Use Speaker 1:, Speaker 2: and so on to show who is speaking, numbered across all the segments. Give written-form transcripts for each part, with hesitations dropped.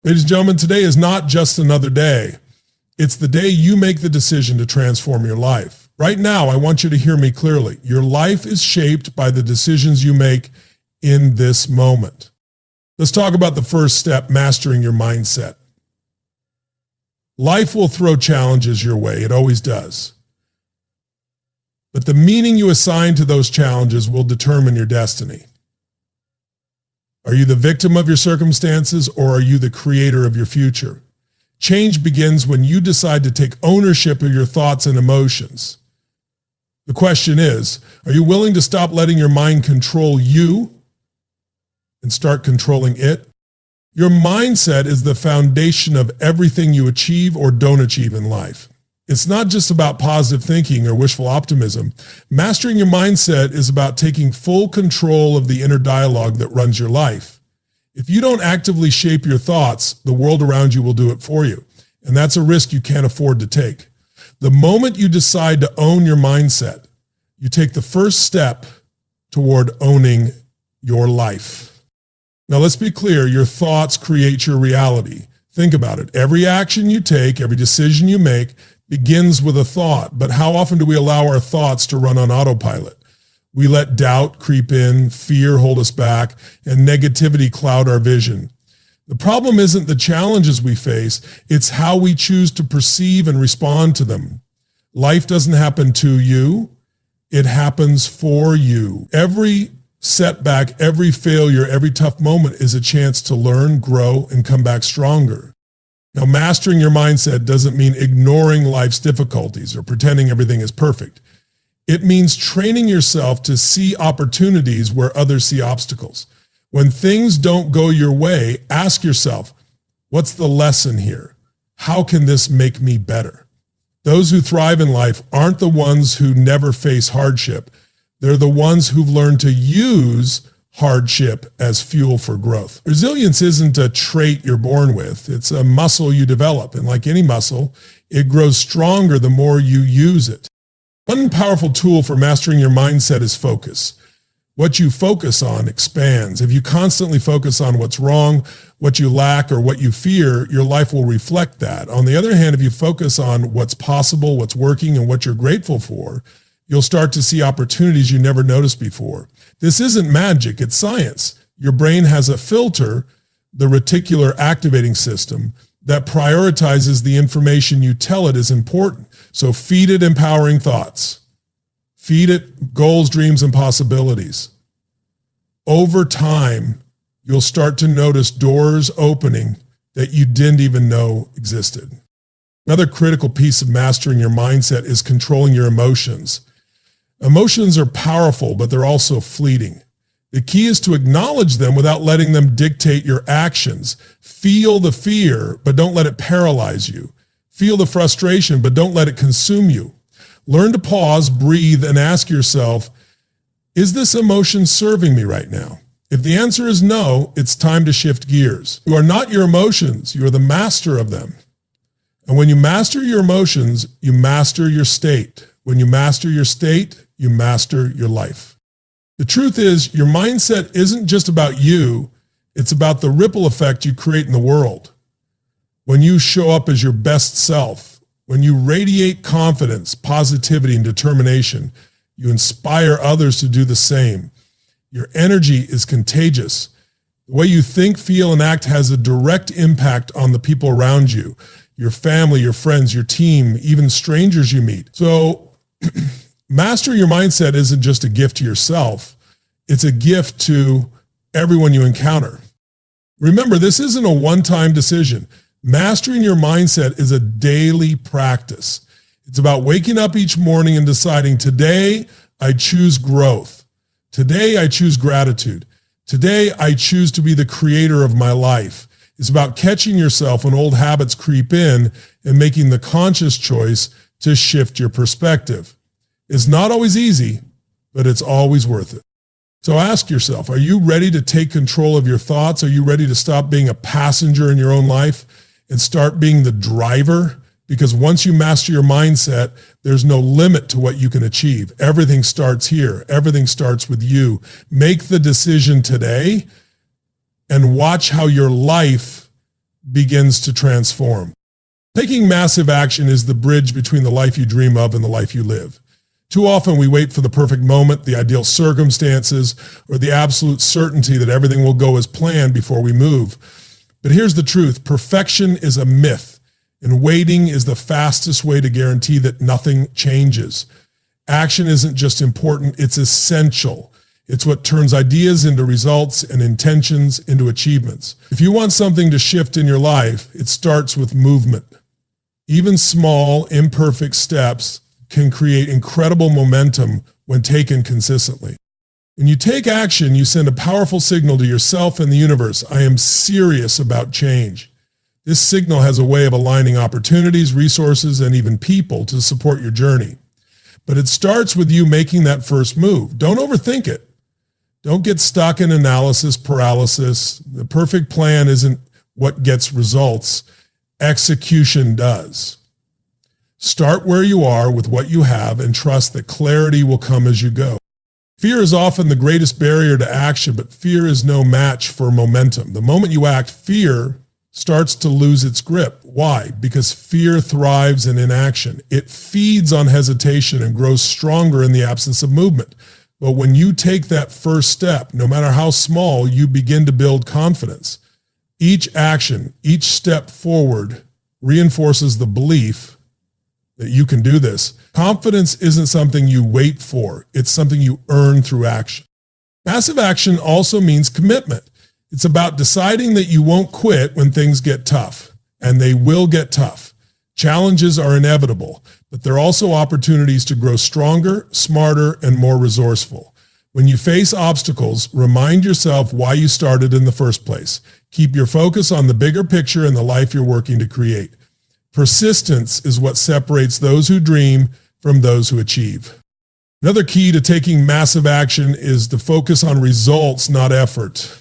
Speaker 1: Ladies and gentlemen, today is not just another day. It's the day you make the decision to transform your life. Right now, I want you to hear me clearly. Your life is shaped by the decisions you make in this moment. Let's talk about the first step, mastering your mindset. Life will throw challenges your way. It always does. But the meaning you assign to those challenges will determine your destiny. Are you the victim of your circumstances, or are you the creator of your future? Change begins when you decide to take ownership of your thoughts and emotions. The question is, are you willing to stop letting your mind control you and start controlling it? Your mindset is the foundation of everything you achieve or don't achieve in life. It's not just about positive thinking or wishful optimism. Mastering your mindset is about taking full control of the inner dialogue that runs your life. If you don't actively shape your thoughts, the world around you will do it for you. And that's a risk you can't afford to take. The moment you decide to own your mindset, you take the first step toward owning your life. Now let's be clear, your thoughts create your reality. Think about it. Every action you take, every decision you make begins with a thought. But how often do we allow our thoughts to run on autopilot? We let doubt creep in, fear hold us back, and negativity cloud our vision. The problem isn't the challenges we face, it's how we choose to perceive and respond to them. Life doesn't happen to you, it happens for you. Every setback, every failure, every tough moment is a chance to learn, grow, and come back stronger. Now, mastering your mindset doesn't mean ignoring life's difficulties or pretending everything is perfect. It means training yourself to see opportunities where others see obstacles. When things don't go your way, ask yourself, what's the lesson here? How can this make me better? Those who thrive in life aren't the ones who never face hardship. They're the ones who've learned to use hardship as fuel for growth. Resilience isn't a trait you're born with. It's a muscle you develop. And like any muscle, it grows stronger the more you use it. One powerful tool for mastering your mindset is focus. What you focus on expands. If you constantly focus on what's wrong, what you lack, or what you fear, your life will reflect that. On the other hand, if you focus on what's possible, what's working, and what you're grateful for, you'll start to see opportunities you never noticed before. This isn't magic, it's science. Your brain has a filter, the reticular activating system, that prioritizes the information you tell it is important. So feed it empowering thoughts. Feed it goals, dreams, and possibilities. Over time, you'll start to notice doors opening that you didn't even know existed. Another critical piece of mastering your mindset is controlling your emotions. Emotions are powerful, but they're also fleeting. The key is to acknowledge them without letting them dictate your actions. Feel the fear, but don't let it paralyze you. Feel the frustration, but don't let it consume you. Learn to pause, breathe, and ask yourself, is this emotion serving me right now? If the answer is no, it's time to shift gears. You are not your emotions, you are the master of them. And when you master your emotions, you master your state. When you master your state, you master your life. The truth is, your mindset isn't just about you, it's about the ripple effect you create in the world. When you show up as your best self, when you radiate confidence, positivity, and determination, you inspire others to do the same. Your energy is contagious. The way you think, feel, and act has a direct impact on the people around you, your family, your friends, your team, even strangers you meet. So mastering your mindset isn't just a gift to yourself, it's a gift to everyone you encounter. Remember, this isn't a one-time decision. Mastering your mindset is a daily practice. It's about waking up each morning and deciding, today I choose growth. Today I choose gratitude. Today I choose to be the creator of my life. It's about catching yourself when old habits creep in and making the conscious choice to shift your perspective. It's not always easy, but it's always worth it. So ask yourself, are you ready to take control of your thoughts? Are you ready to stop being a passenger in your own life and start being the driver? Because once you master your mindset, there's no limit to what you can achieve. Everything starts here. Everything starts with you. Make the decision today and watch how your life begins to transform. Taking massive action is the bridge between the life you dream of and the life you live. Too often we wait for the perfect moment, the ideal circumstances, or the absolute certainty that everything will go as planned before we move. But here's the truth. Perfection is a myth, and waiting is the fastest way to guarantee that nothing changes. Action isn't just important, it's essential. It's what turns ideas into results and intentions into achievements. If you want something to shift in your life, it starts with movement. Even small, imperfect steps can create incredible momentum when taken consistently. When you take action, you send a powerful signal to yourself and the universe. I am serious about change. This signal has a way of aligning opportunities, resources, and even people to support your journey. But it starts with you making that first move. Don't overthink it. Don't get stuck in analysis paralysis. The perfect plan isn't what gets results. Execution does. Start where you are with what you have and trust that clarity will come as you go. Fear is often the greatest barrier to action, but fear is no match for momentum. The moment you act, fear starts to lose its grip. Why? Because fear thrives in inaction. It feeds on hesitation and grows stronger in the absence of movement. But when you take that first step, no matter how small, you begin to build confidence. Each action, each step forward reinforces the belief that you can do this. Confidence isn't something you wait for. It's something you earn through action. Massive action also means commitment. It's about deciding that you won't quit when things get tough, and they will get tough. Challenges are inevitable, but they're also opportunities to grow stronger, smarter, and more resourceful. When you face obstacles, remind yourself why you started in the first place. Keep your focus on the bigger picture and the life you're working to create. Persistence is what separates those who dream from those who achieve. Another key to taking massive action is to focus on results, not effort.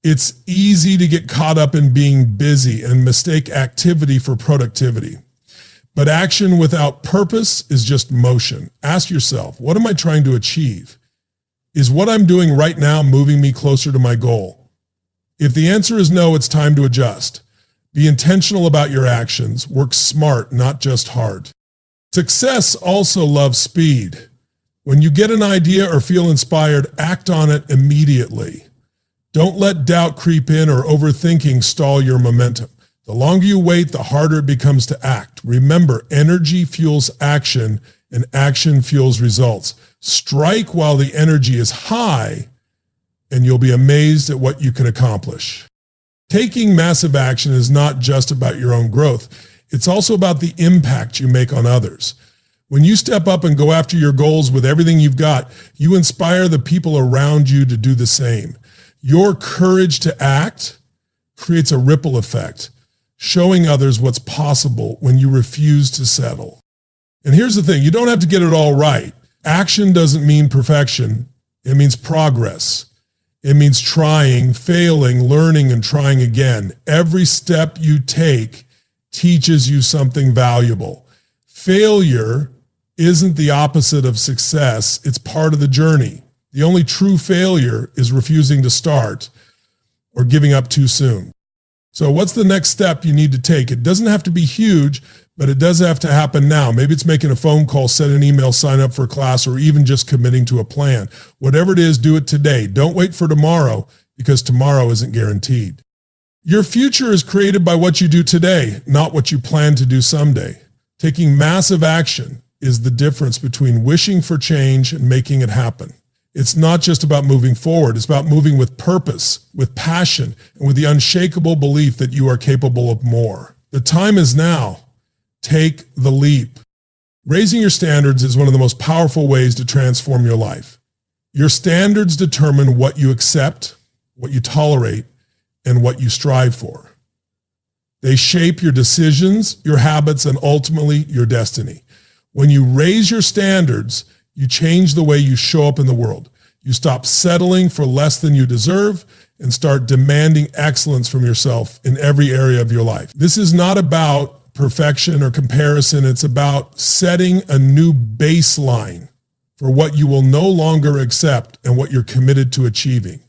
Speaker 1: It's easy to get caught up in being busy and mistake activity for productivity. But action without purpose is just motion. Ask yourself, what am I trying to achieve? Is what I'm doing right now moving me closer to my goal? If the answer is no, it's time to adjust. Be intentional about your actions. Work smart, not just hard. Success also loves speed. When you get an idea or feel inspired, act on it immediately. Don't let doubt creep in or overthinking stall your momentum. The longer you wait, the harder it becomes to act. Remember, energy fuels action and action fuels results. Strike while the energy is high, and you'll be amazed at what you can accomplish. Taking massive action is not just about your own growth. It's also about the impact you make on others. When you step up and go after your goals with everything you've got, you inspire the people around you to do the same. Your courage to act creates a ripple effect, showing others what's possible when you refuse to settle. And here's the thing, you don't have to get it all right. Action doesn't mean perfection. It means progress. It means trying, failing, learning, and trying again. Every step you take teaches you something valuable. Failure isn't the opposite of success. It's part of the journey. The only true failure is refusing to start or giving up too soon. So what's the next step you need to take? It doesn't have to be huge, but it does have to happen now. Maybe it's making a phone call, send an email, sign up for a class, or even just committing to a plan. Whatever it is, do it today. Don't wait for tomorrow, because tomorrow isn't guaranteed. Your future is created by what you do today, not what you plan to do someday. Taking massive action is the difference between wishing for change and making it happen. It's not just about moving forward. It's about moving with purpose, with passion, and with the unshakable belief that you are capable of more. The time is now. Take the leap. Raising your standards is one of the most powerful ways to transform your life. Your standards determine what you accept, what you tolerate, and what you strive for. They shape your decisions, your habits, and ultimately your destiny. When you raise your standards, you change the way you show up in the world. You stop settling for less than you deserve and start demanding excellence from yourself in every area of your life. This is not about perfection or comparison. It's about setting a new baseline for what you will no longer accept and what you're committed to achieving.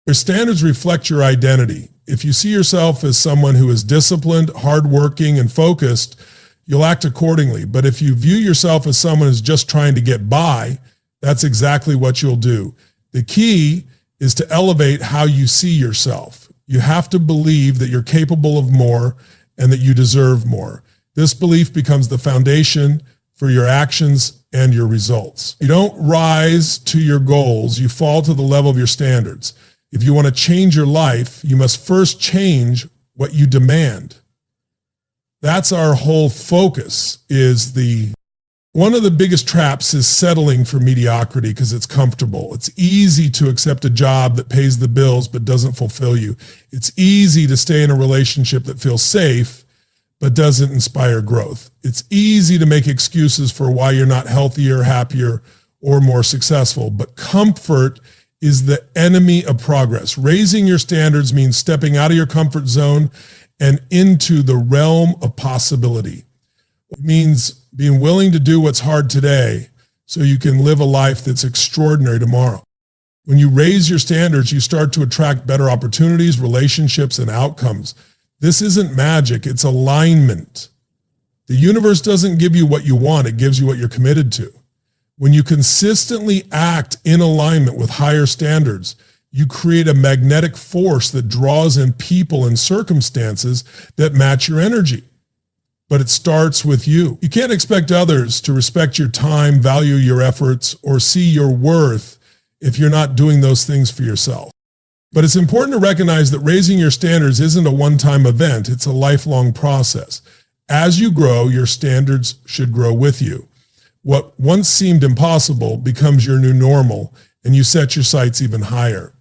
Speaker 1: Your standards reflect your identity. If you see yourself as someone who is disciplined, hardworking, and focused, you'll act accordingly. But if you view yourself as someone who's just trying to get by, that's exactly what you'll do. The key is to elevate how you see yourself. You have to believe that you're capable of more and that you deserve more. This belief becomes the foundation for your actions and your results. You don't rise to your goals, you fall to the level of your standards. If you want to change your life, you must first change what you demand. That's our whole focus. One of the biggest traps is settling for mediocrity because it's comfortable. It's easy to accept a job that pays the bills but doesn't fulfill you. It's easy to stay in a relationship that feels safe but doesn't inspire growth. It's easy to make excuses for why you're not healthier, happier, or more successful, but comfort is the enemy of progress. Raising your standards means stepping out of your comfort zone and into the realm of possibility. It means being willing to do what's hard today so you can live a life that's extraordinary tomorrow. When you raise your standards, you start to attract better opportunities, relationships, and outcomes. This isn't magic, it's alignment. The universe doesn't give you what you want, it gives you what you're committed to. When you consistently act in alignment with higher standards, you create a magnetic force that draws in people and circumstances that match your energy. But it starts with you. You can't expect others to respect your time, value your efforts, or see your worth if you're not doing those things for yourself. But it's important to recognize that raising your standards isn't a one-time event, it's a lifelong process. As you grow, your standards should grow with you. What once seemed impossible becomes your new normal, and you set your sights even higher.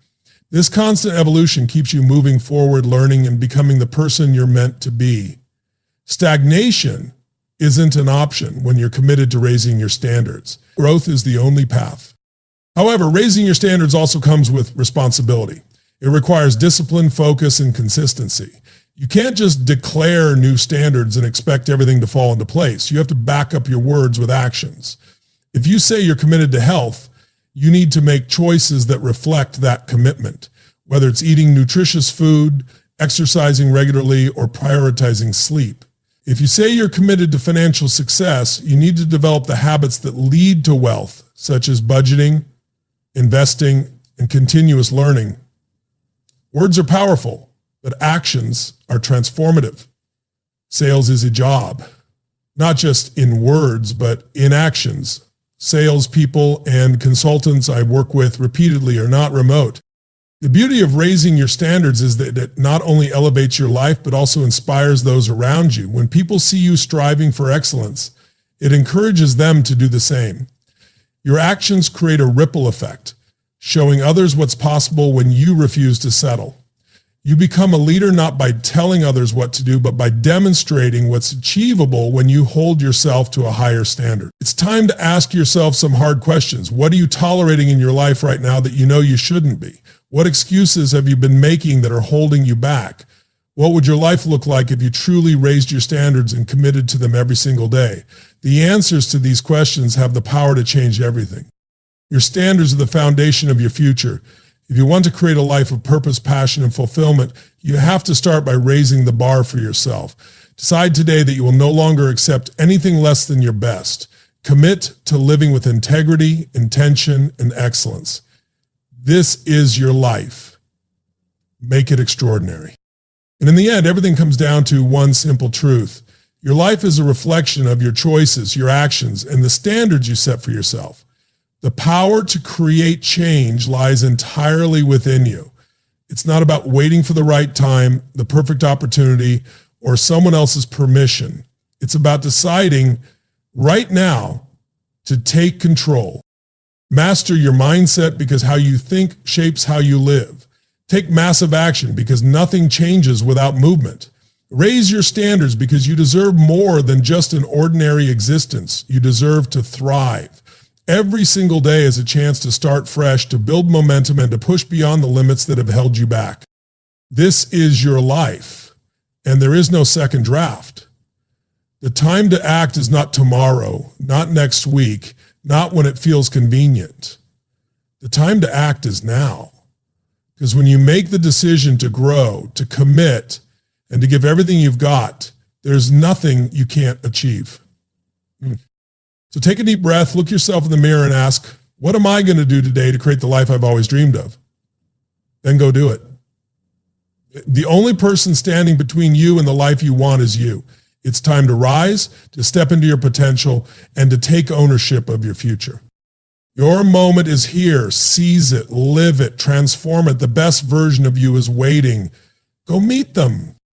Speaker 1: This constant evolution keeps you moving forward, learning, and becoming the person you're meant to be. Stagnation isn't an option when you're committed to raising your standards. Growth is the only path. However, raising your standards also comes with responsibility. It requires discipline, focus, and consistency. You can't just declare new standards and expect everything to fall into place. You have to back up your words with actions. If you say you're committed to health, you need to make choices that reflect that commitment, whether it's eating nutritious food, exercising regularly, or prioritizing sleep. If you say you're committed to financial success, you need to develop the habits that lead to wealth, such as budgeting, investing, and continuous learning. Words are powerful, but actions are transformative. Sales is a job, not just in words, but in actions. Salespeople and consultants I work with repeatedly are not remote. The beauty of raising your standards is that it not only elevates your life, but also inspires those around you. When people see you striving for excellence, it encourages them to do the same. Your actions create a ripple effect, showing others what's possible when you refuse to settle. You become a leader not by telling others what to do, but by demonstrating what's achievable when you hold yourself to a higher standard. It's time to ask yourself some hard questions. What are you tolerating in your life right now that you know you shouldn't be? What excuses have you been making that are holding you back? What would your life look like if you truly raised your standards and committed to them every single day? The answers to these questions have the power to change everything. Your standards are the foundation of your future. If you want to create a life of purpose, passion, and fulfillment, you have to start by raising the bar for yourself. Decide today that you will no longer accept anything less than your best. Commit to living with integrity, intention, and excellence. This is your life. Make it extraordinary. And in the end, everything comes down to one simple truth. Your life is a reflection of your choices, your actions, and the standards you set for yourself. The power to create change lies entirely within you. It's not about waiting for the right time, the perfect opportunity, or someone else's permission. It's about deciding right now to take control. Master your mindset because how you think shapes how you live. Take massive action because nothing changes without movement. Raise your standards because you deserve more than just an ordinary existence. You deserve to thrive. Every single day is a chance to start fresh, to build momentum, and to push beyond the limits that have held you back. This is your life, and there is no second draft. The time to act is not tomorrow, not next week, not when it feels convenient. The time to act is now. Because when you make the decision to grow, to commit, and to give everything you've got, there's nothing you can't achieve. So take a deep breath, look yourself in the mirror and ask, what am I going to do today to create the life I've always dreamed of? Then go do it. The only person standing between you and the life you want is you. It's time to rise, to step into your potential, and to take ownership of your future. Your moment is here. Seize it, live it, transform it. The best version of you is waiting. Go meet them.